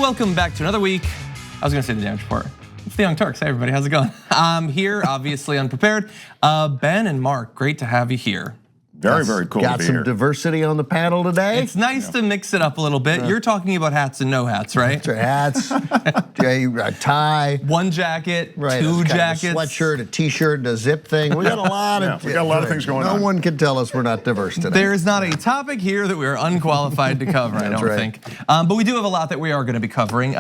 welcome back to another week. I was gonna say the damage report. It's the Young Turks. Hey everybody, how's it going? I'm here, obviously unprepared. Ben and Mark, great to have you here. Very, very cool to be here. Got some diversity on the panel today. It's nice to mix it up a little bit. You're talking about hats and no hats, right? Hats, a tie. One jacket, right, two jackets. A sweatshirt, a t-shirt, and a zip thing. We got a lot of things going on. No one can tell us we're not diverse today. There's not a topic here that we're unqualified to cover, I don't think. But we do have a lot that we are gonna be covering.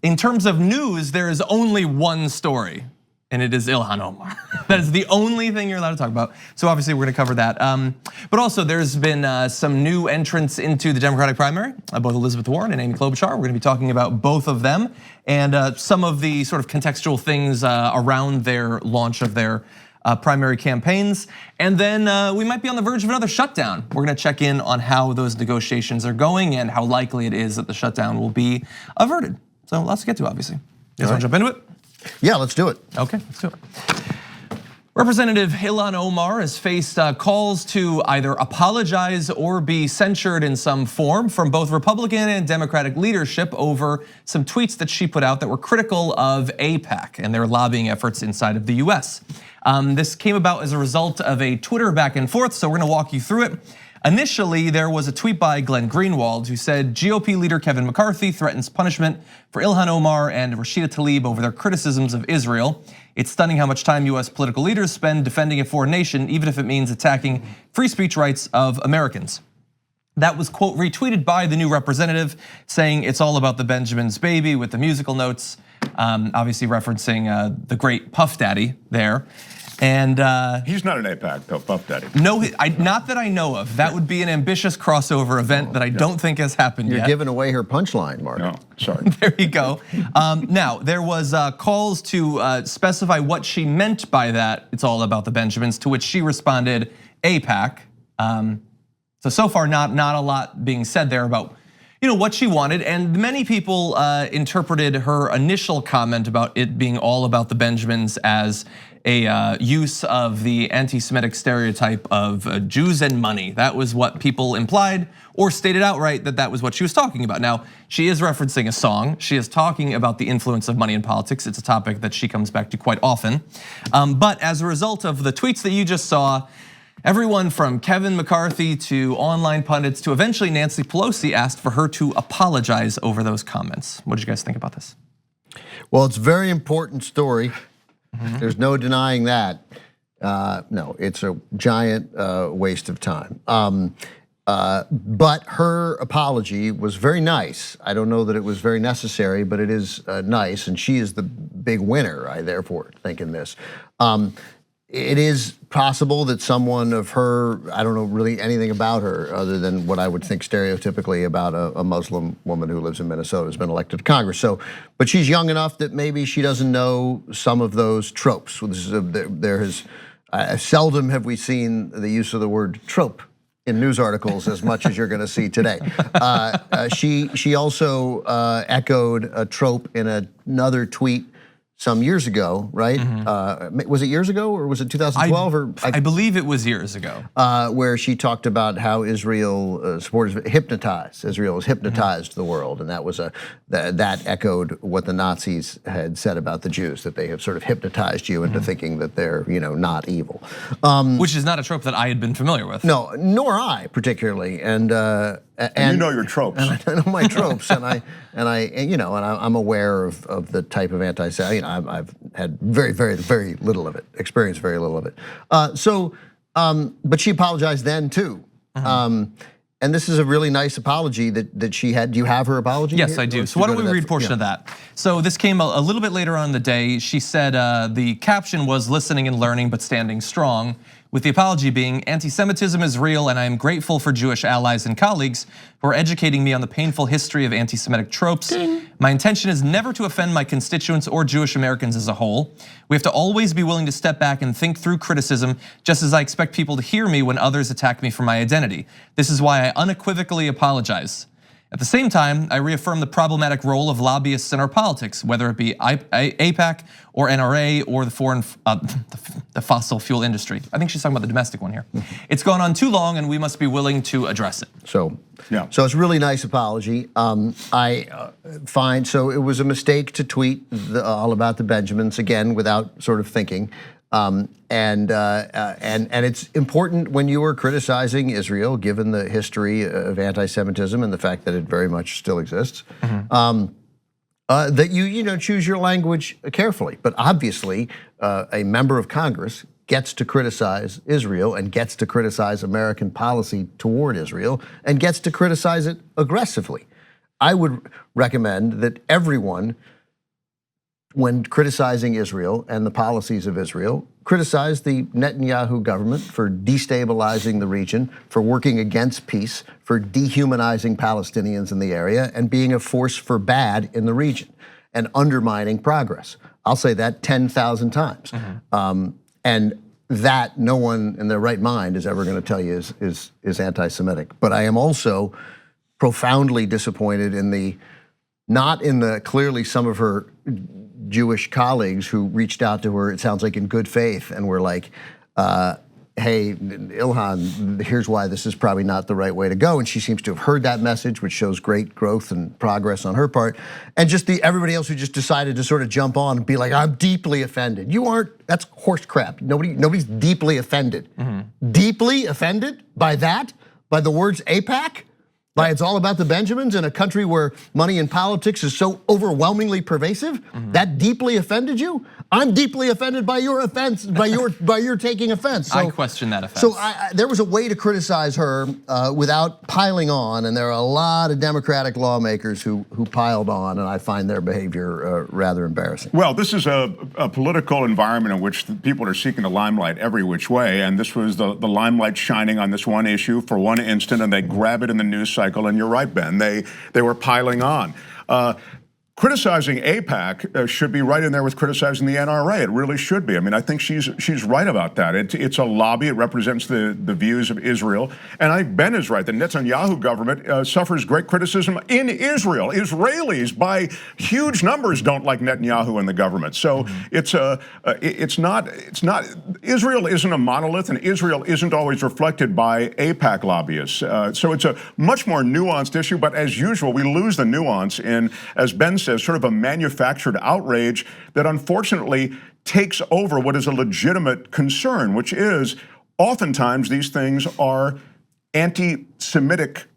In terms of news, there is only one story, and it is Ilhan Omar. That is the only thing you're allowed to talk about. So obviously we're gonna cover that. But also there's been some new entrants into the Democratic primary, both Elizabeth Warren and Amy Klobuchar. We're gonna be talking about both of them and some of the sort of contextual things around their launch of their primary campaigns. And then we might be on the verge of another shutdown. We're gonna check in on how those negotiations are going and how likely it is that the shutdown will be averted. So lots to get to, obviously. You guys wanna jump into it? Yeah, let's do it. Okay, let's do it. Representative Ilhan Omar has faced calls to either apologize or be censured in some form from both Republican and Democratic leadership over some tweets that she put out that were critical of AIPAC and their lobbying efforts inside of the US. This came about as a result of a Twitter back and forth, so we're gonna walk you through it. Initially, there was a tweet by Glenn Greenwald who said GOP leader Kevin McCarthy threatens punishment for Ilhan Omar and Rashida Tlaib over their criticisms of Israel. It's stunning how much time US political leaders spend defending a foreign nation, even if it means attacking free speech rights of Americans. That was, quote, retweeted by the new representative saying it's all about the Benjamin's baby with the musical notes, obviously referencing the great Puff Daddy there. And he's not an AIPAC though, Puff Daddy. No, not that I know of. That would be an ambitious crossover event that I don't think has happened yet. You're giving away her punchline, Mark. No, sorry. There you go. Now, there was calls to specify what she meant by that. It's all about the Benjamins, to which she responded, AIPAC. So far, not a lot being said there about what she wanted, and many people interpreted her initial comment about it being all about the Benjamins as a use of the anti-Semitic stereotype of Jews and money. That was what people implied or stated outright that was what she was talking about. Now, she is referencing a song. She is talking about the influence of money in politics. It's a topic that she comes back to quite often. But as a result of the tweets that you just saw, everyone from Kevin McCarthy to online pundits to eventually Nancy Pelosi asked for her to apologize over those comments. What did you guys think about this? Well, it's a very important story. There's no denying that. No, it's a giant waste of time. But her apology was very nice. I don't know that it was very necessary, but it is nice, and she is the big winner, I therefore think in this. It is possible that someone of her, I don't know really anything about her other than what I would think stereotypically about a Muslim woman who lives in Minnesota has been elected to Congress. So, but she's young enough that maybe she doesn't know some of those tropes. Seldom have we seen the use of the word trope in news articles as much as you're gonna see today. She also echoed a trope in another tweet some years ago, right? Was it years ago or was it 2012? I believe it was years ago. Where she talked about how Israel supporters hypnotized. Israel has hypnotized the world, and that was that echoed what the Nazis had said about the Jews, that they have sort of hypnotized you into thinking that they're not evil. Which is not a trope that I had been familiar with. No, nor I particularly, and you know your tropes. And I know my tropes, and I'm aware of the type of anti-Semitism. I've had very little of it, experienced very little of it. But she apologized then too. And this is a really nice apology that she had. Do you have her apology? Yes, here? I do. So why don't we read a portion of that? So this came a little bit later on in the day. She said the caption was listening and learning but standing strong, with the apology being anti-Semitism is real and I am grateful for Jewish allies and colleagues who are educating me on the painful history of anti-Semitic tropes. Ding. My intention is never to offend my constituents or Jewish Americans as a whole. We have to always be willing to step back and think through criticism, just as I expect people to hear me when others attack me for my identity. This is why I unequivocally apologize. At the same time, I reaffirm the problematic role of lobbyists in our politics, whether it be AIPAC or NRA or the fossil fuel industry. I think she's talking about the domestic one here. It's gone on too long, and we must be willing to address it. So it's a really nice apology. I find so it was a mistake to tweet all about the Benjamins again without sort of thinking. And it's important when you are criticizing Israel, given the history of anti-Semitism and the fact that it very much still exists, that you choose your language carefully. But obviously, a member of Congress gets to criticize Israel and gets to criticize American policy toward Israel and gets to criticize it aggressively. I would recommend that everyone, when criticizing Israel and the policies of Israel, criticize the Netanyahu government for destabilizing the region, for working against peace, for dehumanizing Palestinians in the area, and being a force for bad in the region, and undermining progress. I'll say that 10,000 times. And that no one in their right mind is ever gonna tell you is anti-Semitic. But I am also profoundly disappointed in not in the clearly some of her Jewish colleagues who reached out to her, it sounds like in good faith, and were like, hey, Ilhan, here's why this is probably not the right way to go. And she seems to have heard that message, which shows great growth and progress on her part. And just everybody else who just decided to sort of jump on and be like, I'm deeply offended. You aren't, that's horse crap. Nobody's deeply offended. Deeply offended by that? By the words AIPAC? By it's all about the Benjamins in a country where money in politics is so overwhelmingly pervasive? That deeply offended you? I'm deeply offended by your offense, by your taking offense. So, I question that offense. So there was a way to criticize her without piling on, and there are a lot of Democratic lawmakers who piled on, and I find their behavior rather embarrassing. Well, this is a political environment in which people are seeking the limelight every which way, and this was the limelight shining on this one issue for one instant, and they grab it in the news cycle, and you're right, Ben, they were piling on. Criticizing AIPAC should be right in there with criticizing the NRA. It really should be. I mean, I think she's right about that. It's a lobby. It represents the views of Israel. And I think Ben is right. The Netanyahu government suffers great criticism in Israel. Israelis, by huge numbers, don't like Netanyahu and the government. So it's not. Israel isn't a monolith, and Israel isn't always reflected by AIPAC lobbyists. So it's a much more nuanced issue. But as usual, we lose the nuance in, as Ben says, sort of a manufactured outrage that unfortunately takes over what is a legitimate concern, which is oftentimes these things are anti-Semitic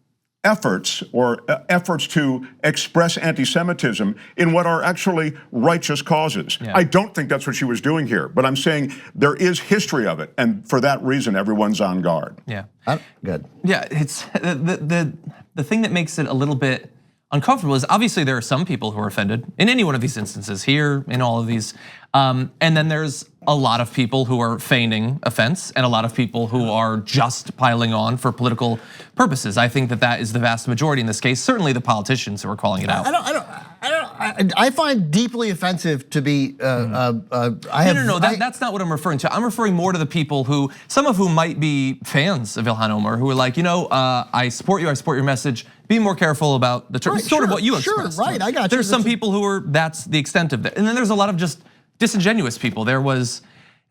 efforts or efforts to express anti-Semitism in what are actually righteous causes. I don't think that's what she was doing here, but I'm saying there is history of it, and for that reason, everyone's on guard. Good. Yeah, it's the thing that makes it a little bit uncomfortable is obviously there are some people who are offended in any one of these instances here, in all of these. And then there's a lot of people who are feigning offense and a lot of people who are just piling on for political purposes. I think that is the vast majority in this case, certainly the politicians who are calling it out. I find deeply offensive to be, No, that's not what I'm referring to. I'm referring more to the people who, some of whom might be fans of Ilhan Omar, who are like, I support you, I support your message. Be more careful about the terms, sort of what you expressed. Right, I got you. There's some people who are, that's the extent of that. And then there's a lot of just disingenuous people. There was,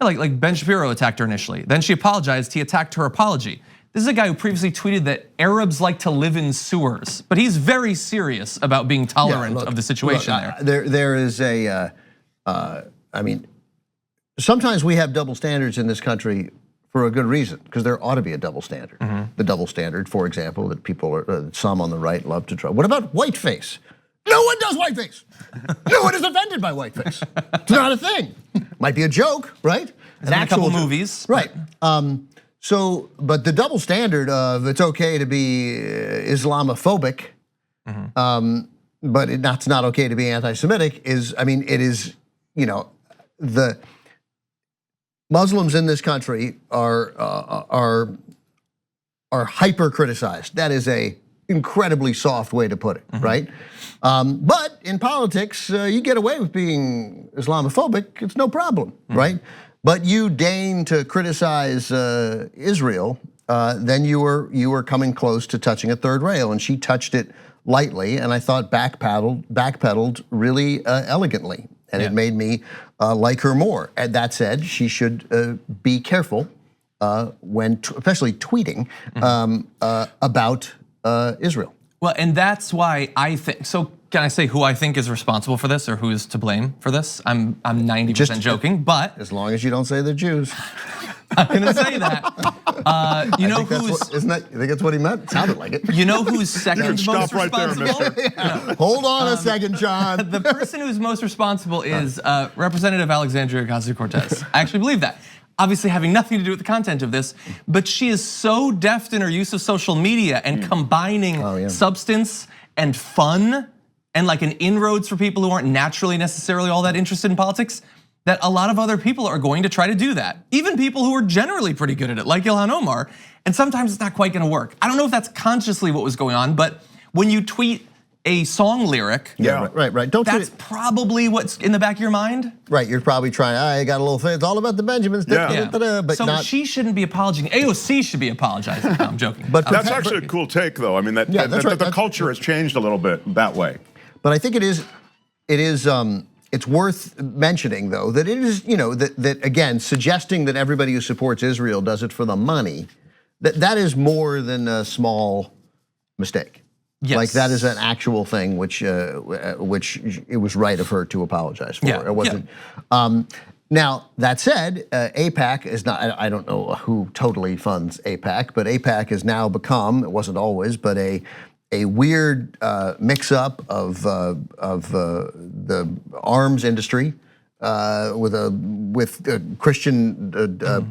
like Ben Shapiro attacked her initially. Then she apologized, he attacked her apology. This is a guy who previously tweeted that Arabs like to live in sewers, but he's very serious about being tolerant of the situation there. There is I mean, sometimes we have double standards in this country for a good reason, because there ought to be a double standard. The double standard, for example, that some on the right love to try. What about whiteface? No one does whiteface. No one is offended by whiteface. It's not a thing. Might be a joke, right? An actual movies, right? So, but the double standard of it's okay to be Islamophobic, but it's not okay to be anti-Semitic is, I mean, it is, the Muslims in this country are hyper criticized. That is a incredibly soft way to put it, right? But in politics, you get away with being Islamophobic, it's no problem, right? But you deign to criticize Israel, then you were coming close to touching a third rail, and she touched it lightly, and I thought backpedaled really elegantly, and it made me like her more. And that said, she should be careful when, especially tweeting about Israel. Well, and that's why I think, so can I say who I think is responsible for this or who is to blame for this? I'm 90% joking, but. As long as you don't say the Jews. I'm gonna say that. You know who's, isn't that, I think that's what he meant? It sounded like it. You know who's second most right responsible? there, No. Hold on a second, John. The person who's most responsible is Representative Alexandria Ocasio-Cortez. I actually believe that. Obviously having nothing to do with the content of this, but she is so deft in her use of social media and combining substance and fun and like an inroads for people who aren't naturally necessarily all that interested in politics, that a lot of other people are going to try to do that. Even people who are generally pretty good at it, like Ilhan Omar, and sometimes it's not quite gonna work. I don't know if that's consciously what was going on, but when you tweet a song lyric, right. Don't that's probably what's in the back of your mind. Right, you're probably trying, I got a little thing, it's all about the Benjamins. But so she shouldn't be apologizing. AOC should be apologizing. No, I'm joking. But that's actually a cool take, though. I mean, the culture has changed a little bit that way. But I think it's worth mentioning, though, that it is, that again, suggesting that everybody who supports Israel does it for the money, that is more than a small mistake. Yes. Like that is an actual thing, which it was right of her to apologize for. It wasn't. Now that said, AIPAC is not. I don't know who totally funds AIPAC, but AIPAC has now become. It wasn't always, but a weird mix-up of the arms industry with Christian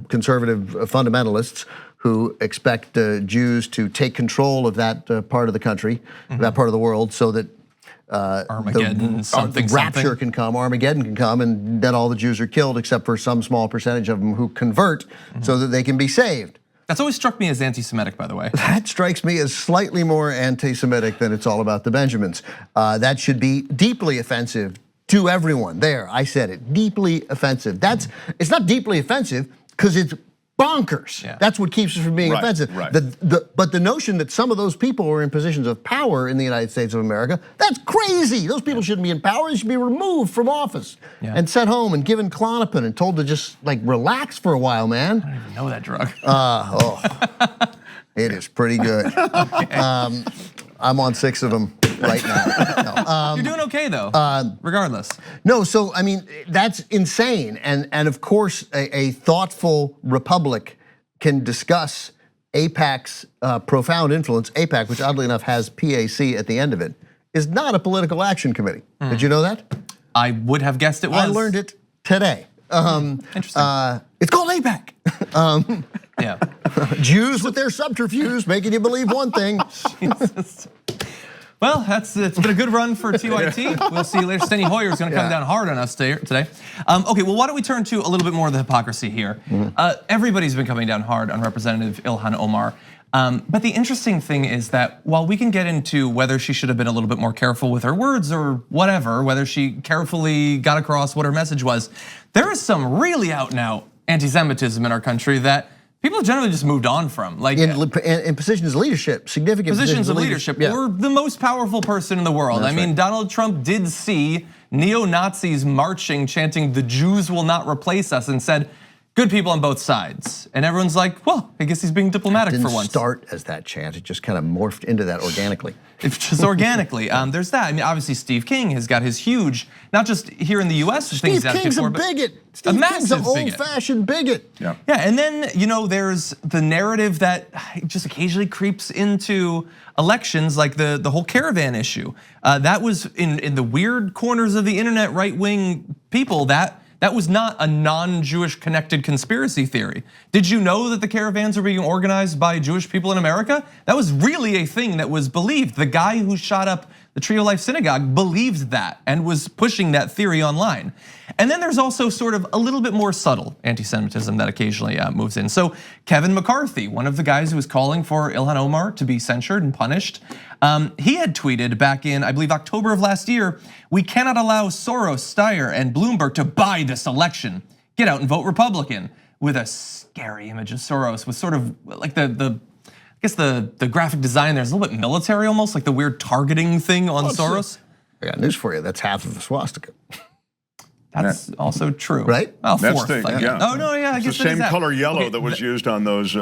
conservative fundamentalists who expect Jews to take control of that part of the country, that part of the world, so that Armageddon, the rapture can come, Armageddon can come, and then all the Jews are killed except for some small percentage of them who convert so that they can be saved. That's always struck me as anti-Semitic, by the way. That strikes me as slightly more anti-Semitic than it's all about the Benjamins. That should be deeply offensive to everyone. There, I said it, deeply offensive. It's not deeply offensive because it's bonkers. That's what keeps us from being offensive. But the notion that some of those people are in positions of power in the United States of America, that's crazy. Those people shouldn't be in power. They should be removed from office and sent home and given Klonopin and told to just like relax for a while, man. I don't even know that drug. It is pretty good. I'm on 6 of them right now. You're doing okay though, regardless. No, so I mean, that's insane. And of course, a thoughtful republic can discuss AIPAC's profound influence. AIPAC, which oddly enough has PAC at the end of it, is not a political action committee. Did you know that? I would have guessed it was. I learned it today. Interesting. It's called AIPAC. Yeah. Jews with their subterfuge making you believe one thing. Jesus. Well, it's been a good run for TYT. We'll see you later. Steny Hoyer is going to come down hard on us today. Okay, well, why don't we turn to a little bit more of the hypocrisy here? Everybody's been coming down hard on Representative Ilhan Omar. But the interesting thing is that while we can get into whether she should have been a little bit more careful with her words or whatever, whether she carefully got across what her message was, there is some really out and out anti-Semitism in our country that people have generally just moved on from. Like in positions of leadership, significant positions of leadership, or the most powerful person in the world. I mean, Donald Trump did see neo-Nazis marching, chanting, "The Jews will not replace us," and said, good people on both sides. And everyone's like, well, I guess he's being diplomatic for once. It didn't start as that chant, it just kind of morphed into that organically. It's just organically. There's that. I mean, obviously Steve King has got his huge, not just here in the US, Steve King's a bigot. Steve King's an old-fashioned bigot. Yeah, and then there's the narrative that just occasionally creeps into elections, like the whole caravan issue. That was in the weird corners of the internet, right-wing people, that was not a non-Jewish connected conspiracy theory. Did you know that the caravans were being organized by Jewish people in America? That was really a thing that was believed. The guy who shot up the Tree of Life Synagogue believed that and was pushing that theory online. And then there's also sort of a little bit more subtle anti-Semitism that occasionally moves in. So Kevin McCarthy, one of the guys who was calling for Ilhan Omar to be censured and punished, he had tweeted back in, I believe, October of last year, "We cannot allow Soros, Steyer, and Bloomberg to buy this election. Get out and vote Republican," with a scary image of Soros with sort of like the guess the graphic design there's a little bit military almost, like the weird targeting thing on Soros. I got news for you. That's half of the swastika. That's also true, right? Well, That's fourth. yeah. Oh no, yeah. I It's guess the same color yellow that was used on those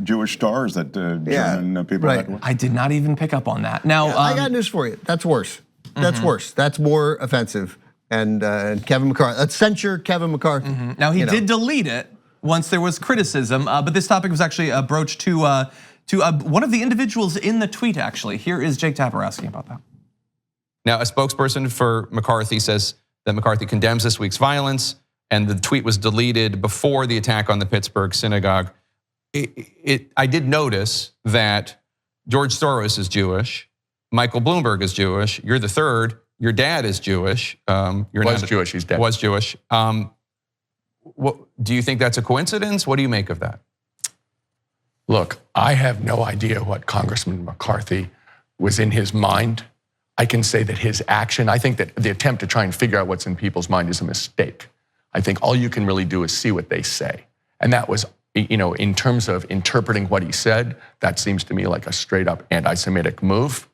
Jewish stars that German people had. I did not even pick up on that. Now I got news for you. That's worse. That's worse. That's more offensive. And Kevin McCarthy. Let's censure Kevin McCarthy. Now he did delete it once there was criticism, but this topic was actually broached to one of the individuals in the tweet. Actually, here is Jake Tapper asking about that. Now, a spokesperson for McCarthy says that McCarthy condemns this week's violence, and the tweet was deleted before the attack on the Pittsburgh synagogue. I did notice that George Soros is Jewish, Michael Bloomberg is Jewish, you're the third, your dad is Jewish. Jewish, he's dead. Was Jewish. What, do you think that's a coincidence? What do you make of that? Look, I have no idea what Congressman McCarthy was in his mind. I can say that his action, I think that the attempt to try and figure out what's in people's mind is a mistake. I think all you can really do is see what they say. And that was, in terms of interpreting what he said, that seems to me like a straight up anti-Semitic move.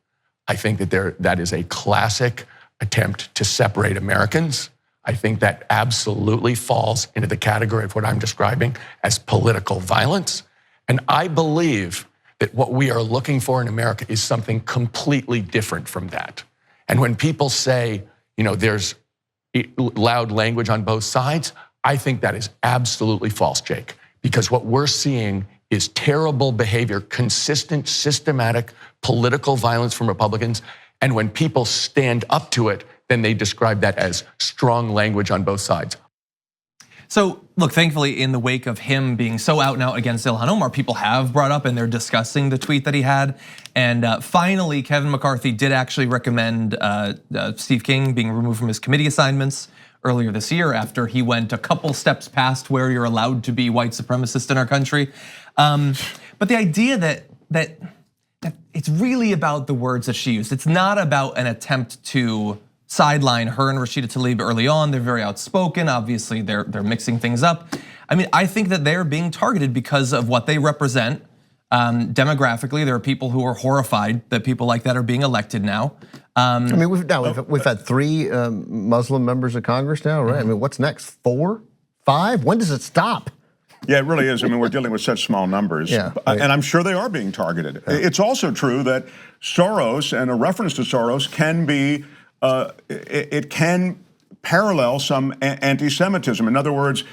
I think that that is a classic attempt to separate Americans. I think that absolutely falls into the category of what I'm describing as political violence. And I believe that what we are looking for in America is something completely different from that. And when people say, there's loud language on both sides, I think that is absolutely false, Jake. Because what we're seeing is terrible behavior, consistent, systematic political violence from Republicans. And when people stand up to it, then they describe that as strong language on both sides. So look, thankfully in the wake of him being so out and out against Ilhan Omar, people have brought up and they're discussing the tweet that he had. And finally, Kevin McCarthy did actually recommend Steve King being removed from his committee assignments earlier this year after he went a couple steps past where you're allowed to be white supremacist in our country. But the idea that it's really about the words that she used. It's not about an attempt to sideline her and Rashida Tlaib early on. They're very outspoken. Obviously, they're mixing things up. I mean, I think that they're being targeted because of what they represent. Demographically, there are people who are horrified that people like that are being elected now. I mean, we've had 3 Muslim members of Congress now, right? I mean, what's next? 4, 5? When does it stop? Yeah, it really is. I mean, we're dealing with such small numbers. Yeah, and I'm sure they are being targeted. Yeah. It's also true that Soros and a reference to Soros can be, it can parallel some anti-Semitism. In other words,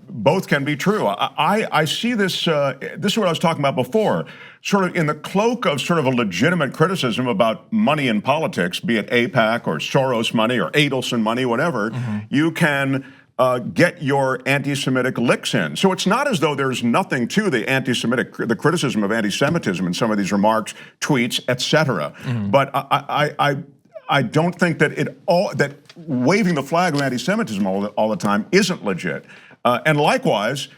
both can be true. I see this, this is what I was talking about before, sort of in the cloak of sort of a legitimate criticism about money in politics, be it AIPAC or Soros money or Adelson money, whatever, you can get your anti-Semitic licks in. So it's not as though there's nothing to the anti-Semitic, the criticism of anti-Semitism in some of these remarks, tweets, etc. But I don't think that that waving the flag of anti-Semitism all the time isn't legit. And likewise,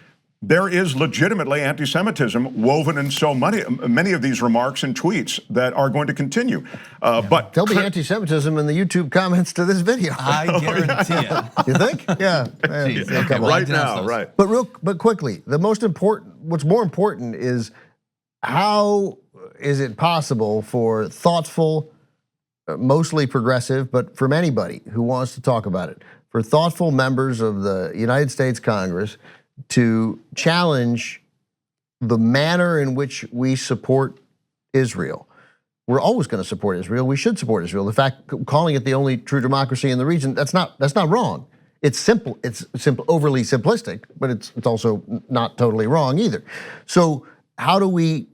there is legitimately anti-Semitism woven in so many of these remarks and tweets that are going to continue. But there'll be anti-Semitism in the YouTube comments to this video. I guarantee it. You think? Yeah. Right now, right. But quickly, what's more important is how is it possible for thoughtful, mostly progressive, but from anybody who wants to talk about it, for thoughtful members of the United States Congress to challenge the manner in which we support Israel. We're always going to support Israel. We should support Israel. In fact, calling it the only true democracy in the region, that's not wrong. It's simple. It's overly simplistic, but it's also not totally wrong either. So how do we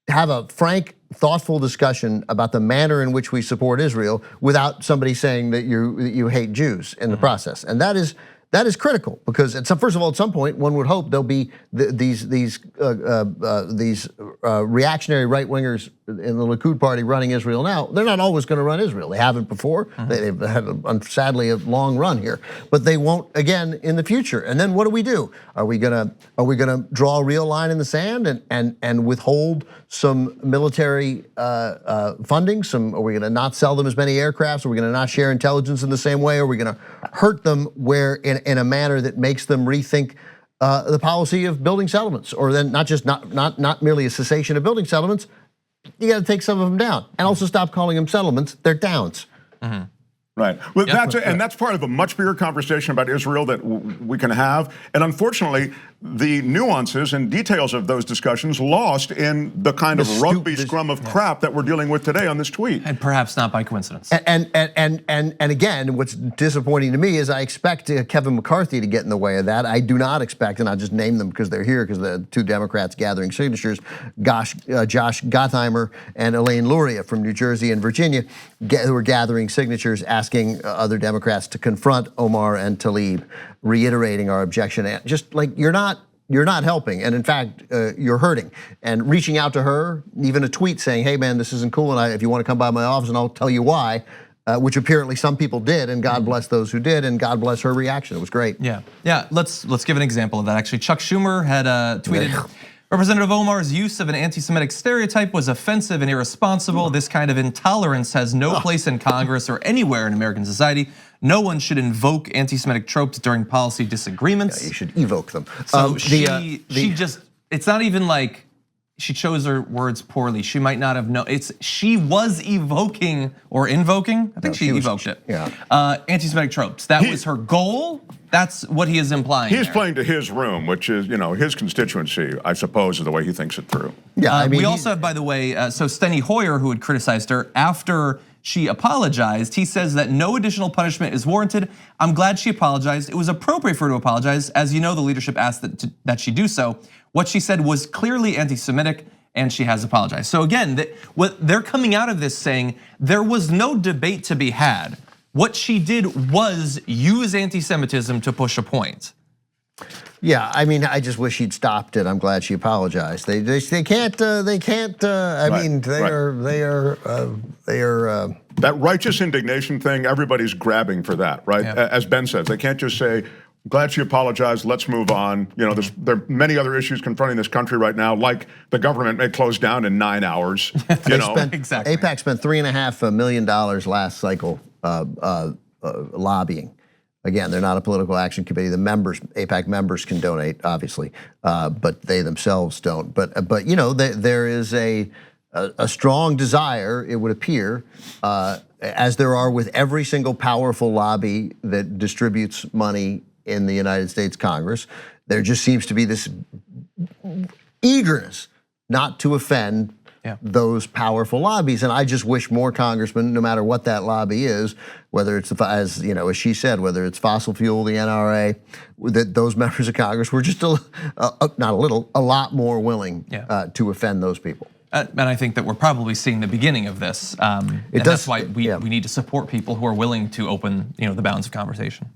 have a frank, thoughtful discussion about the manner in which we support Israel without somebody saying that you hate Jews in the process? And that is critical, because first of all, at some point, one would hope there'll be these reactionary right wingers in the Likud party running Israel now. They're not always going to run Israel. They haven't before. They've had sadly a long run here, but they won't again in the future. And then what do? Are we gonna draw a real line in the sand and withhold some military funding? Are we gonna not sell them as many aircrafts? Are we gonna not share intelligence in the same way? Are we gonna hurt them in a manner that makes them rethink the policy of building settlements, or then not merely a cessation of building settlements. You got to take some of them down, and also stop calling them settlements. They're downs. Right. Well, that's part of a much bigger conversation about Israel that we can have. And unfortunately, the nuances and details of those discussions lost in the kind of rugby scrum of crap that we're dealing with today on this tweet. And perhaps not by coincidence. And again, what's disappointing to me is I expect Kevin McCarthy to get in the way of that. I do not expect, and I'll just name them because they're here, because the two Democrats gathering signatures, Josh Gottheimer and Elaine Luria from New Jersey and Virginia, who are gathering signatures asking other Democrats to confront Omar and Tlaib, reiterating our objection. Just like you're not helping, and in fact, you're hurting. And reaching out to her, even a tweet saying, "Hey man, this isn't cool, and if you want to come by my office, and I'll tell you why," which apparently some people did, and God bless those who did, and God bless her reaction. It was great. Yeah. Let's give an example of that. Actually, Chuck Schumer had tweeted, Representative Omar's use of an anti-Semitic stereotype was offensive and irresponsible. This kind of intolerance has no place in Congress or anywhere in American society. No one should invoke anti-Semitic tropes during policy disagreements. Yeah, you should evoke them. So she just, it's not even like she chose her words poorly. She might not have known. She was evoking or invoking. I think she evoked it. Yeah. Anti-Semitic tropes. That was her goal. That's what he is implying. He's playing to his room, which is, his constituency, I suppose, is the way he thinks it through. Yeah, I mean, we also have, by the way, so Steny Hoyer, who had criticized her after she apologized, he says that no additional punishment is warranted. I'm glad she apologized. It was appropriate for her to apologize. As you know, the leadership asked that she do so. What she said was clearly anti-Semitic, and she has apologized. So again, what they're coming out of this saying, there was no debate to be had. What she did was use anti-Semitism to push a point. Yeah, I mean, I just wish she'd stopped it. I'm glad she apologized. They can't. I mean, they are. That righteous indignation thing. Everybody's grabbing for that, right? Yeah. As Ben says, they can't just say, "Glad she apologized. Let's move on." there are many other issues confronting this country right now, like the government may close down in 9 hours. Exactly. AIPAC spent $3.5 million last cycle lobbying. Again, they're not a political action committee. The members, AIPAC members, can donate, obviously, but they themselves don't. But there is a strong desire, it would appear, as there are with every single powerful lobby that distributes money in the United States Congress. There just seems to be this eagerness not to offend those powerful lobbies, and I just wish more congressmen, no matter what that lobby is, whether it's as she said, whether it's fossil fuel, the NRA, that those members of Congress were just a lot more willing to offend those people. And I think that we're probably seeing the beginning of this. That's why we need to support people who are willing to open the bounds of conversation.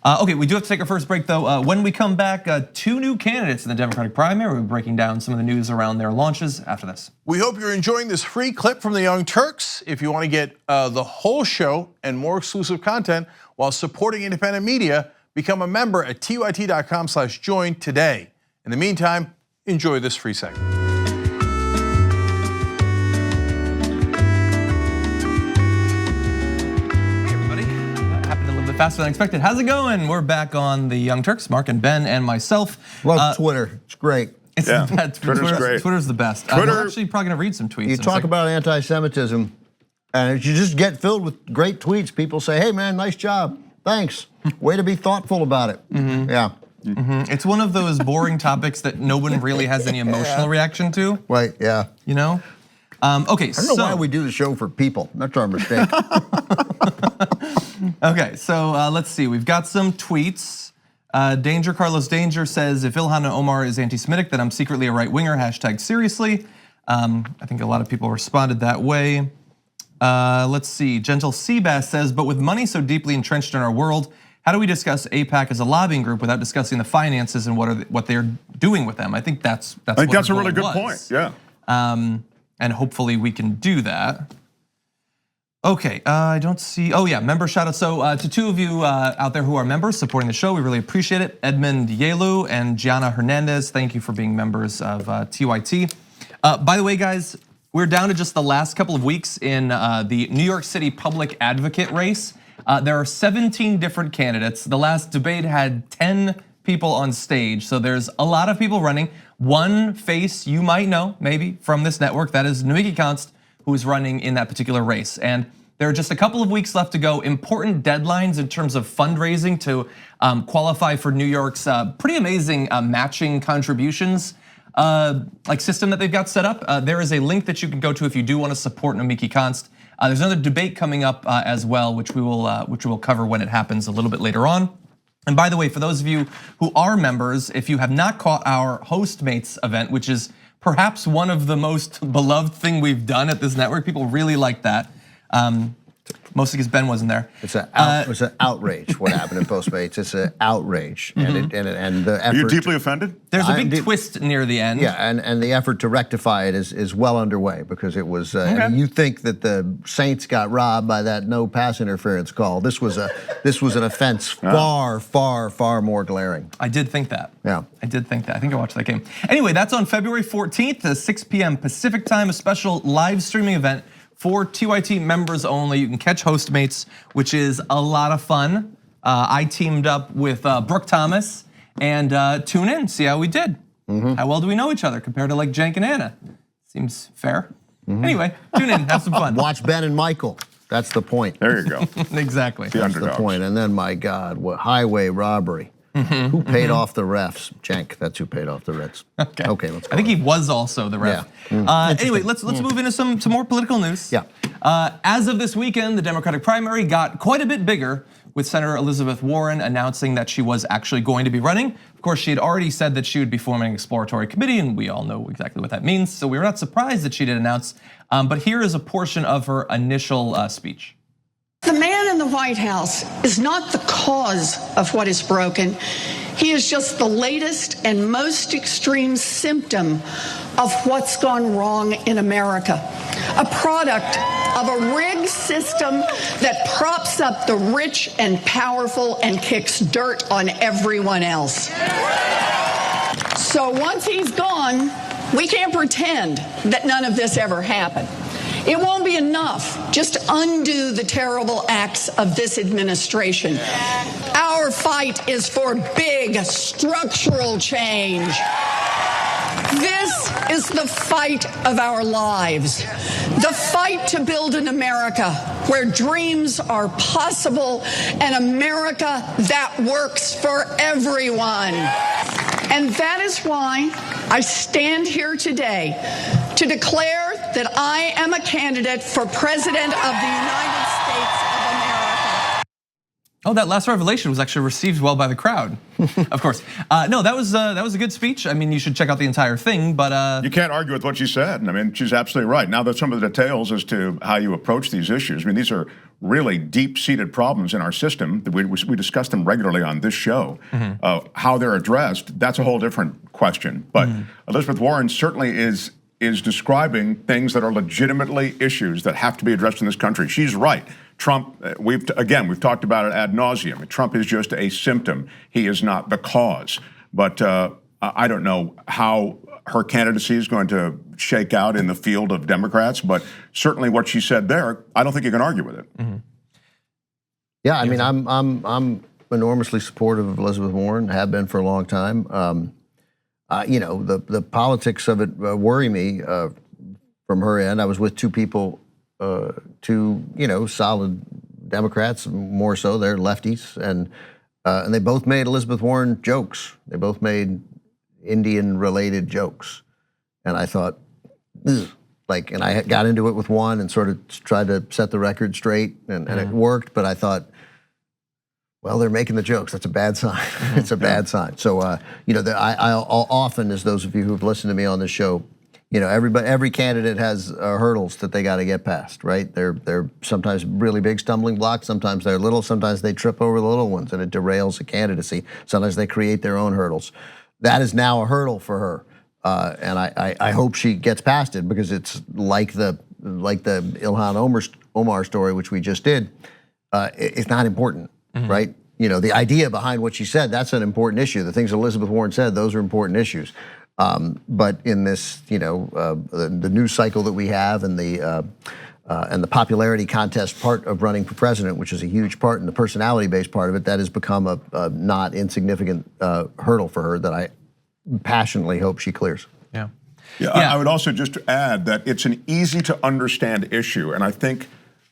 Okay, we do have to take our first break though. When we come back, 2 new candidates in the Democratic primary. We'll be breaking down some of the news around their launches after this. We hope you're enjoying this free clip from the Young Turks. If you want to get the whole show and more exclusive content while supporting independent media, become a member at tyt.com/join today. In the meantime, enjoy this free segment. Faster than expected. How's it going? We're back on the Young Turks, Mark and Ben and myself. Love Twitter, it's great. Twitter's great. Twitter's the best. We're actually probably gonna read some tweets. You talk about anti-Semitism, and you just get filled with great tweets. People say, "Hey man, nice job, thanks. Way to be thoughtful about it." Yeah. It's one of those boring topics that no one really has any emotional reaction to. Right, yeah. Okay, I don't know why we do the show for people. That's our mistake. Okay, so let's see. We've got some tweets. Carlos Danger says, if Ilhan Omar is anti-Semitic, then I'm secretly a right-winger, #seriously. I think a lot of people responded that way. Let's see, Gentle Seabass says, but with money so deeply entrenched in our world, how do we discuss AIPAC as a lobbying group without discussing the finances and what they're doing with them? I think that's a really good point, yeah. And hopefully we can do that. Okay, I don't see, member shout out. So to 2 of you out there who are members supporting the show, we really appreciate it. Edmund Yelu and Gianna Hernandez, thank you for being members of TYT. By the way, guys, we're down to just the last couple of weeks in the New York City public advocate race. There are 17 different candidates. The last debate had 10 people on stage. So there's a lot of people running. One face you might know, maybe from this network, that is Mankiewicz, who is running in that particular race. And there are just a couple of weeks left to go. Important deadlines in terms of fundraising to qualify for New York's pretty amazing matching contributions like system that they've got set up. There is a link that you can go to if you do want to support Mankiewicz. There's another debate coming up as well, which we will cover when it happens a little bit later on. And by the way, for those of you who are members, if you have not caught our Hostmates event, which is perhaps one of the most beloved thing we've done at this network, people really like that. Mostly because Ben wasn't there. It's an outrage what happened in Postmates. It's an outrage, and the effort. Are you deeply offended? There's a big twist near the end. Yeah, and the effort to rectify it is well underway because it was. I mean, you think that the Saints got robbed by that no pass interference call? This was an offense far more glaring. I did think that. Yeah, I did think that. I think I watched that game. Anyway, that's on February 14th, 6 p.m. Pacific time, a special live streaming event for TYT members only. You can catch Hostmates, which is a lot of fun. I teamed up with Brooke Thomas, and tune in, see how we did. How well do we know each other compared to like Cenk and Anna? Seems fair. Anyway, tune in, have some fun. Watch Ben and Michael. That's the point. There you go. Exactly. That's the point. And then, my God, what highway robbery? Who paid off the refs? Cenk, that's who paid off the refs. Okay, let's go. I think he was also the ref. Yeah. Anyway, let's move into some more political news. Yeah. As of this weekend, the Democratic primary got quite a bit bigger, with Senator Elizabeth Warren announcing that she was actually going to be running. Of course, she had already said that she would be forming an exploratory committee, and we all know exactly what that means. So we were not surprised that she did announce. But here is a portion of her initial speech. The man in the White House is not the cause of what is broken. He is just the latest and most extreme symptom of what's gone wrong in America. A product of a rigged system that props up the rich and powerful and kicks dirt on everyone else. So once he's gone, we can't pretend that none of this ever happened. It won't be enough just to undo the terrible acts of this administration. Our fight is for big structural change. This is the fight of our lives. The fight to build an America where dreams are possible, an America that works for everyone. And that is why I stand here today to declare that I am a candidate for President of the United States of America. Oh, that last revelation was actually received well by the crowd. Of course. No, that was a good speech. I mean, you should check out the entire thing, but you can't argue with what she said. I mean, she's absolutely right. Now there's some of the details as to how you approach these issues. I mean, these are really deep-seated problems in our system. We discuss them regularly on this show. How they're addressed, that's a whole different question. But Elizabeth Warren certainly is describing things that are legitimately issues that have to be addressed in this country. She's right. Trump, we've talked about it ad nauseum. Trump is just a symptom. He is not the cause. But I don't know how her candidacy is going to shake out in the field of Democrats, but certainly what she said there, I don't think you can argue with it. Yeah, I mean, I'm enormously supportive of Elizabeth Warren, have been for a long time. You know, the politics of it worry me from her end. I was with two people, two solid Democrats, more so they're lefties, and they both made Elizabeth Warren jokes. They both made Indian-related jokes, and I thought, ugh. And I got into it with one and sort of tried to set the record straight, and it worked. But I thought, well, they're making the jokes. That's a bad sign. It's a bad sign. So, I'll often, as those of you who've listened to me on this show, every candidate has hurdles that they got to get past, right? They're sometimes really big stumbling blocks. Sometimes they're little. Sometimes they trip over the little ones, and it derails the candidacy. Sometimes they create their own hurdles. That is now a hurdle for her, and I hope she gets past it, because it's like the Ilhan Omar story, which we just did. It's not important. Right? The idea behind what she said, that's an important issue. The things Elizabeth Warren said, those are important issues. But in this, the news cycle that we have, and the and the popularity contest part of running for president, which is a huge part, and the personality-based part of it, that has become a not insignificant hurdle for her that I passionately hope she clears. Yeah. I would also just add that it's an easy to understand issue, and I think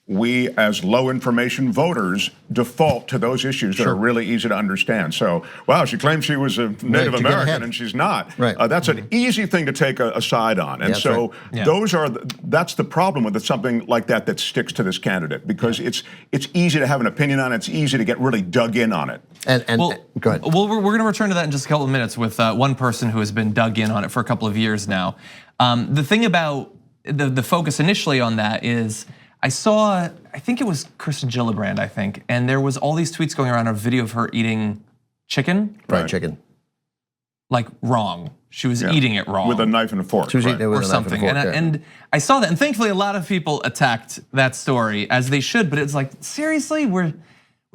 we as low information voters default to those issues that are really easy to understand. So, wow, she claims she was a Native American and she's not. Right. That's an easy thing to take a side on. And so that's the problem with something like that sticks to this candidate, because it's easy to have an opinion on it. It's easy to get really dug in on it. Go ahead. Well, we're going to return to that in just a couple of minutes with one person who has been dug in on it for a couple of years now. The thing about the focus initially on that is, I think it was Kirsten Gillibrand, I think, and there was all these tweets going around, a video of her eating chicken. Fried chicken. Like wrong. She was eating it wrong. With a knife and a fork. She was eating it with or a something. knife and a fork, And I saw that, and thankfully a lot of people attacked that story, as they should, but it's like, seriously, we're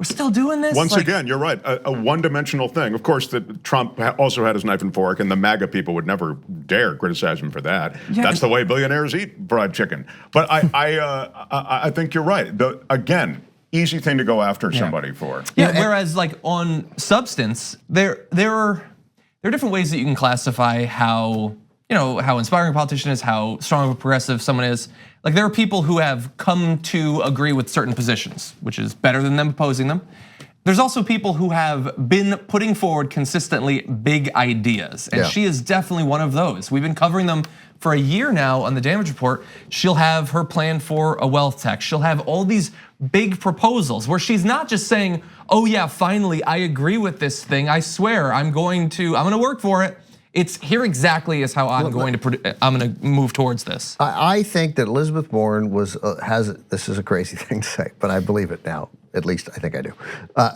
still doing this? Once again, you're right, a one-dimensional thing. Of course, Trump also had his knife and fork, and the MAGA people would never dare criticize him for that. That's the way billionaires eat fried chicken. But I think you're right. Again, easy thing to go after somebody for. Yeah, whereas like on substance, there are different ways that you can classify how inspiring a politician is, how strong of a progressive someone is. Like, there are people who have come to agree with certain positions, which is better than them opposing them. There's also people who have been putting forward consistently big ideas, and she is definitely one of those. We've been covering them for a year now on the Damage Report. She'll have her plan for a wealth tax. She'll have all these big proposals where she's not just saying, oh yeah, finally, I agree with this thing. I swear, I'm going to work for it. It's here exactly is how I'm going to move towards this. I think that Elizabeth Warren this is a crazy thing to say, but I believe it now. At least I think I do.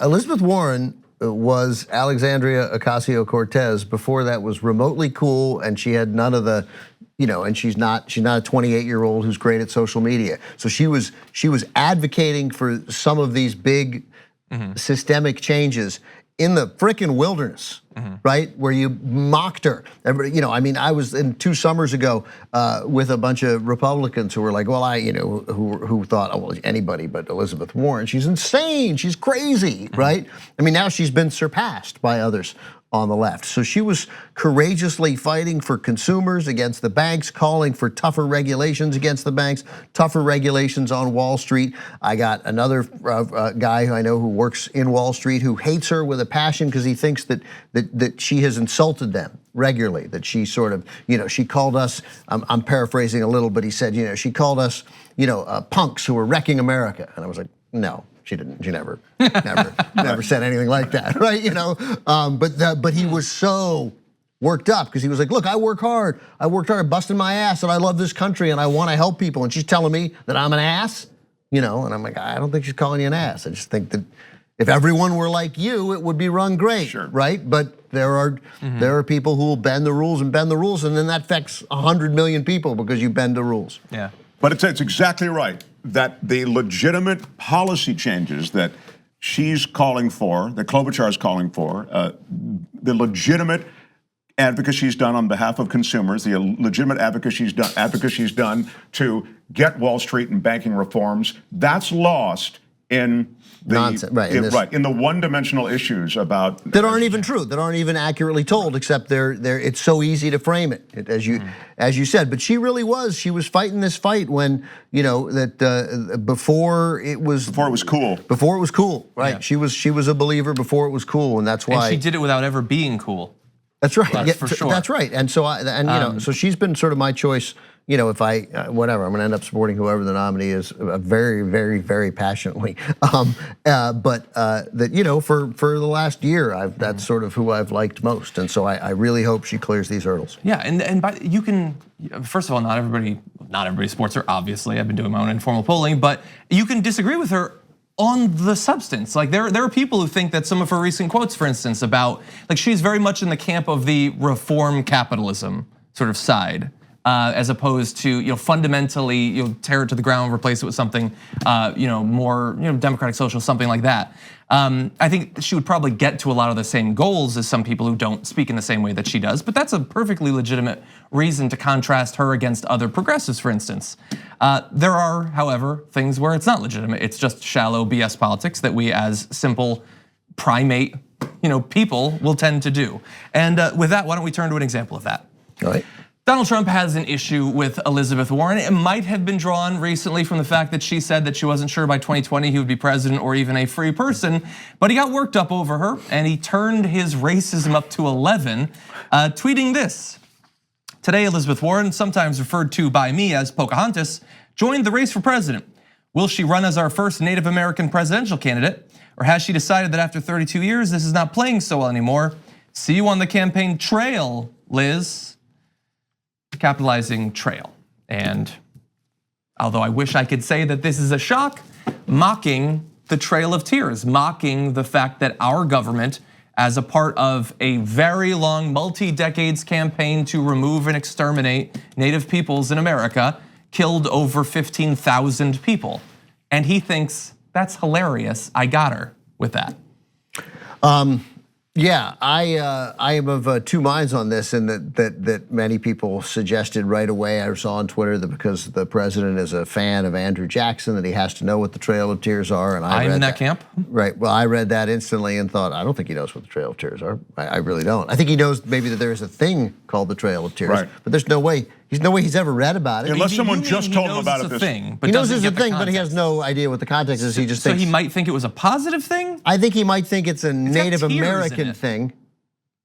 Elizabeth Warren was Alexandria Ocasio-Cortez before that was remotely cool, and she had none of the, and she's not a 28-year-old who's great at social media. So she was advocating for some of these big systemic changes in the frickin' wilderness, right? Where you mocked her. I was in 2 summers ago with a bunch of Republicans who were like, well, who thought, oh, well, anybody but Elizabeth Warren. She's insane, she's crazy, right? I mean, now she's been surpassed by others on the left. So she was courageously fighting for consumers against the banks, calling for tougher regulations against the banks, tougher regulations on Wall Street. I got another guy who I know who works in Wall Street who hates her with a passion because he thinks that she has insulted them regularly, that she sort of, she called us, I'm paraphrasing a little, but he said, she called us, punks who were wrecking America. And I was like, no. She didn't. She never said anything like that, right? But he was so worked up because he was like, "Look, I work hard. I worked hard, busting my ass, and I love this country, and I want to help people." And she's telling me that I'm an ass, And I'm like, I don't think she's calling you an ass. I just think that if everyone were like you, it would be run great, right? But there are people who will bend the rules, and then that affects 100 million people because you bend the rules. Yeah. But it's exactly right that the legitimate policy changes that she's calling for, that Klobuchar is calling for, the legitimate advocacy she's done on behalf of consumers, the legitimate advocacy she's done to get Wall Street and banking reforms, that's lost in the nonsense, right? In the one-dimensional issues about that aren't even true, that aren't even accurately told, except it's so easy to frame it, as you said. But she really was. She was fighting this fight when before it was cool. Before it was cool, right? Yeah. She was a believer before it was cool, and that's why. And she did it without ever being cool. That's right. That's for sure. That's right. And so so she's been sort of my choice. If I whatever, I'm going to end up supporting whoever the nominee is, very, very, very passionately. But for the last year, that's sort of who I've liked most, and so I really hope she clears these hurdles. Yeah, and you can. First of all, not everybody supports her. Obviously, I've been doing my own informal polling, but you can disagree with her on the substance. Like there are people who think that some of her recent quotes, for instance, about she's very much in the camp of the reform capitalism sort of side. as opposed to fundamentally tear it to the ground, replace it with something more democratic, social, something like that. I think she would probably get to a lot of the same goals as some people who don't speak in the same way that she does, but that's a perfectly legitimate reason to contrast her against other progressives, for instance. There are, however, things where it's not legitimate. It's just shallow BS politics that we as simple primate people will tend to do. And with that, why don't we turn to an example of that? All right. Donald Trump has an issue with Elizabeth Warren. It might have been drawn recently from the fact that she said that she wasn't sure by 2020 he would be president or even a free person, but he got worked up over her and he turned his racism up to 11, tweeting this. Today, Elizabeth Warren, sometimes referred to by me as Pocahontas, joined the race for president. Will she run as our first Native American presidential candidate? Or has she decided that after 32 years, this is not playing so well anymore? See you on the campaign trail, Liz. Capitalizing trail. And although I wish I could say that this is a shock, mocking the Trail of Tears, mocking the fact that our government, as a part of a very long multi-decades campaign to remove and exterminate Native peoples in America, killed over 15,000 people. And he thinks that's hilarious. I got her with that. Yeah, I am of two minds on this, and that many people suggested right away. I saw on Twitter that because the president is a fan of Andrew Jackson, that he has to know what the Trail of Tears are. And I'm in that camp. Right. Well, I read that instantly and thought, I don't think he knows what the Trail of Tears are. I really don't. I think he knows maybe that there is a thing called the Trail of Tears, right. But there's no way he's ever read about it. Unless someone just told him about it. He knows it's a thing, but he has no idea what the context is. He just thinks. So he might think it was a positive thing? I think he might think it's a Native American thing.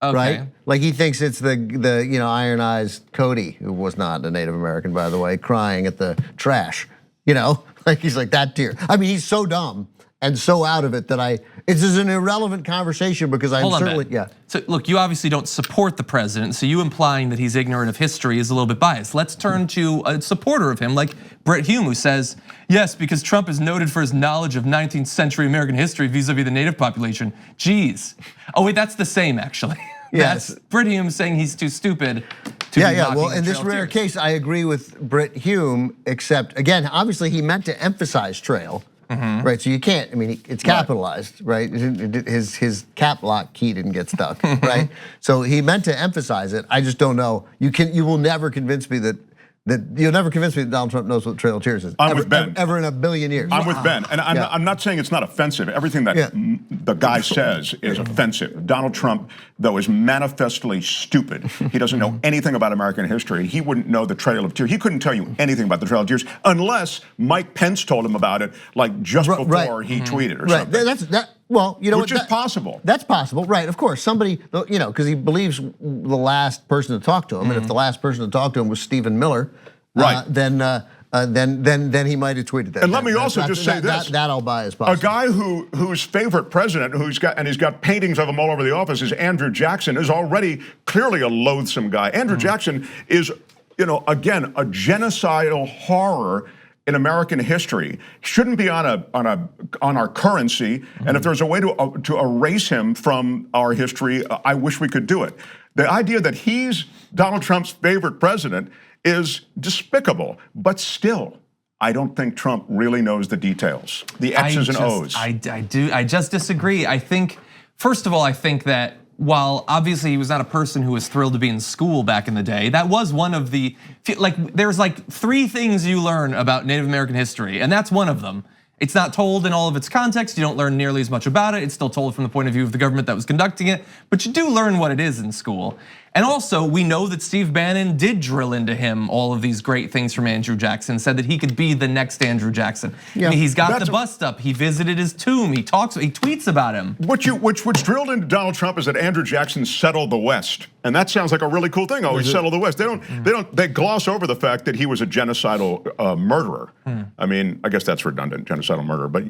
Okay. Right? Like he thinks it's the Iron Eyes Cody, who was not a Native American, by the way, crying at the trash. Like he's like that tear. I mean, he's so dumb and so out of it that it's just an irrelevant conversation because I'm certainly, yeah. So look, you obviously don't support the president, so you implying that he's ignorant of history is a little bit biased. Let's turn to a supporter of him like Brit Hume, who says, yes, because Trump is noted for his knowledge of 19th century American history vis-a-vis the native population. Geez. Oh wait, that's the same actually. Yes. That's Brit Hume saying he's too stupid to be Yeah, well, mocking in the this Trail of rare Tears. case, I agree with Brit Hume, except again, obviously he meant to emphasize trail. Right, so you can't. I mean, it's capitalized, right? His cap lock key didn't get stuck, right? So he meant to emphasize it. I just don't know. You will never convince me that Donald Trump knows what the Trail of Tears is. I'm with Ben. Ever in a billion years. I'm with Ben, and I'm not saying it's not offensive. Everything that the guy says is offensive. Donald Trump, though, is manifestly stupid. He doesn't know anything about American history. He wouldn't know the Trail of Tears. He couldn't tell you anything about the Trail of Tears unless Mike Pence told him about it, like just before he tweeted or something. Right. Well, you know Which is possible. That's possible, right? Of course, somebody, because he believes the last person to talk to him, and if the last person to talk to him was Stephen Miller, right? Then he might have tweeted that. And let me also just say this: that I'll buy as possible. A guy whose favorite president, he's got paintings of him all over the office, is Andrew Jackson, is already clearly a loathsome guy. Andrew Jackson is, again, a genocidal horror in American history. Shouldn't be on our currency. And if there's a way to erase him from our history, I wish we could do it. The idea that he's Donald Trump's favorite president is despicable, but still, I don't think Trump really knows the details, the X's and O's. I just disagree. I think, first of all, I think that while obviously he was not a person who was thrilled to be in school back in the day, that was one of the, there's like 3 things you learn about Native American history, and that's one of them. It's not told in all of its context. You don't learn nearly as much about it. It's still told from the point of view of the government that was conducting it, but you do learn what it is in school. And also, we know that Steve Bannon did drill into him all of these great things from Andrew Jackson, said that he could be the next Andrew Jackson. Yeah. I mean, he's got the bust up, he visited his tomb, he tweets about him. What's drilled into Donald Trump is that Andrew Jackson settled the West. And that sounds like a really cool thing. Oh, he settled the West. They gloss over the fact that he was a genocidal murderer. I mean, I guess that's redundant, genocidal murderer. But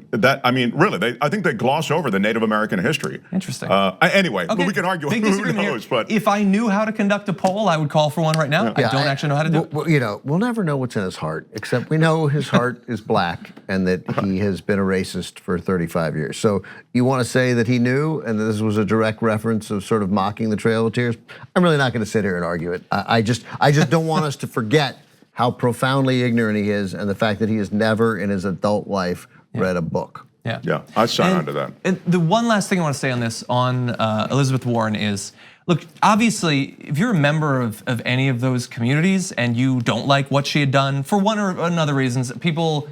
really, I think they gloss over the Native American history. Interesting. Anyway, okay. we can argue Big who disagreement knows. Here. But if I knew how to conduct a poll, I would call for one right now. I don't actually know how to do it. Well, you know, we'll never know what's in his heart, except we know his heart is black and that he has been a racist for 35 years. So you want to say that he knew and that this was a direct reference of sort of mocking the Trail of Tears? I'm really not going to sit here and argue it. I just don't want us to forget how profoundly ignorant he is and the fact that he has never in his adult life read a book. Yeah, I sign on to that. And the one last thing I want to say on this, on Elizabeth Warren is, look, obviously, if you're a member of any of those communities and you don't like what she had done, for one or another reasons, people,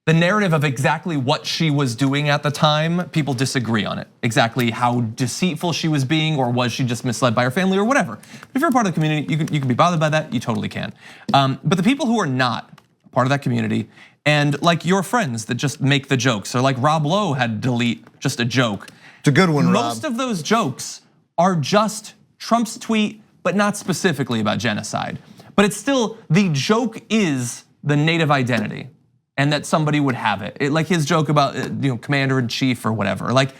the narrative of exactly what she was doing at the time, people disagree on it. Exactly how deceitful she was being, or was she just misled by her family or whatever. If you're a part of the community, you can be bothered by that, you totally can. But the people who are not part of that community, and like your friends that just make the jokes, or like Rob Lowe had to delete just a joke. It's a good one, Rob. Most of those jokes are just Trump's tweet, but not specifically about genocide. But it's still, the joke is the native identity and that somebody would have it. Like his joke about commander-in-chief or whatever. Like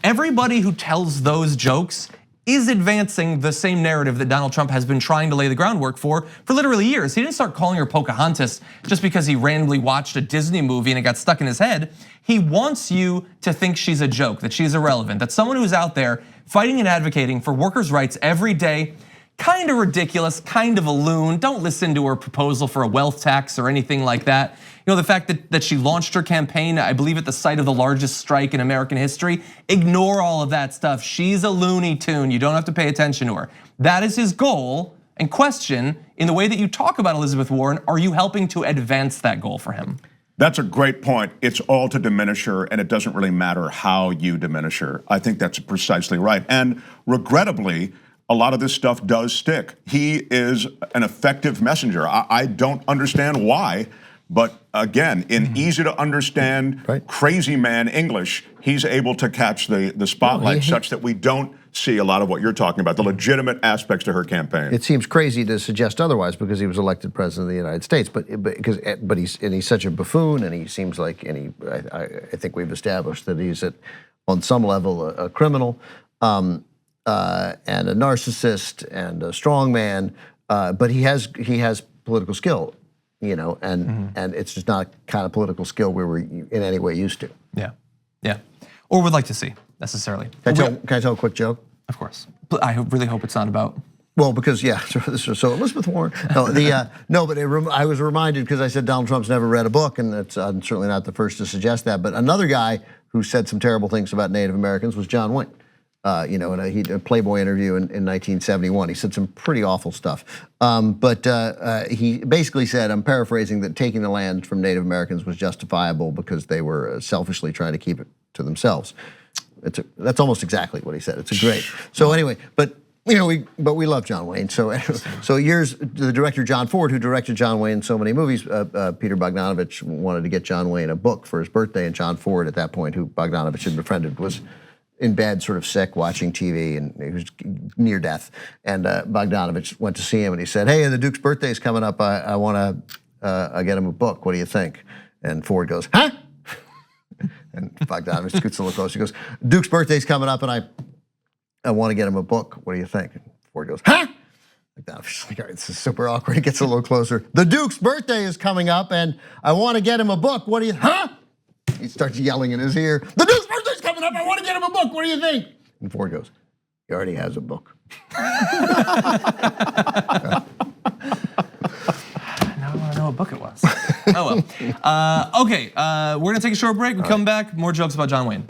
everybody who tells those jokes is advancing the same narrative that Donald Trump has been trying to lay the groundwork for literally years. He didn't start calling her Pocahontas just because he randomly watched a Disney movie and it got stuck in his head. He wants you to think she's a joke, that she's irrelevant, that someone who's out there fighting and advocating for workers' rights every day, kind of ridiculous, kind of a loon. Don't listen to her proposal for a wealth tax or anything like that. You know, the fact that she launched her campaign, I believe at the site of the largest strike in American history, ignore all of that stuff. She's a Looney Tune, you don't have to pay attention to her. That is his goal, and question, in the way that you talk about Elizabeth Warren, are you helping to advance that goal for him? That's a great point. It's all to diminish her, and it doesn't really matter how you diminish her. I think that's precisely right. And regrettably, a lot of this stuff does stick. He is an effective messenger. I don't understand why, but again, in easy to understand, crazy man English, he's able to catch the spotlight such that we don't see a lot of what you're talking about, the legitimate aspects to her campaign. It seems crazy to suggest otherwise because he was elected president of the United States, but he's such a buffoon, and he seems like, I think we've established that he's on some level a criminal. And a narcissist and a strongman, but he has political skill, you know, and it's just not kind of political skill we were in any way used to. Yeah, or would like to see necessarily. Can I tell a quick joke? Of course. I really hope it's not about. Well, because so Elizabeth Warren. No, but I was reminded because I said Donald Trump's never read a book, and I'm certainly not the first to suggest that. But another guy who said some terrible things about Native Americans was John Wayne. In a Playboy interview in 1971, he said some pretty awful stuff. But he basically said, I'm paraphrasing, that taking the land from Native Americans was justifiable because they were selfishly trying to keep it to themselves. That's almost exactly what he said. It's a great. So anyway, but we love John Wayne. So here's the director John Ford, who directed John Wayne in so many movies. Peter Bogdanovich wanted to get John Wayne a book for his birthday, and John Ford, at that point, who Bogdanovich had befriended, was in bed, sort of sick, watching TV, and he was near death. And Bogdanovich went to see him, and he said, "Hey, the Duke's birthday is coming up. I want to get him a book. What do you think?" And Ford goes, "Huh?" And Bogdanovich scoots a little closer. He goes, "Duke's birthday's coming up, and I want to get him a book. What do you think?" And Ford goes, "Huh?" Bogdanovich's like, "All right, this is super awkward." He gets a little closer. "The Duke's birthday is coming up, and I want to get him a book. What do you? Huh?" He starts yelling in his ear, "The Duke's birthday's coming up. I want to get him a book. What do you think?" And Ford goes, "He already has a book." Now I want to know what book it was. Oh well. Okay, we're gonna take a short break. We come back. More jokes about John Wayne.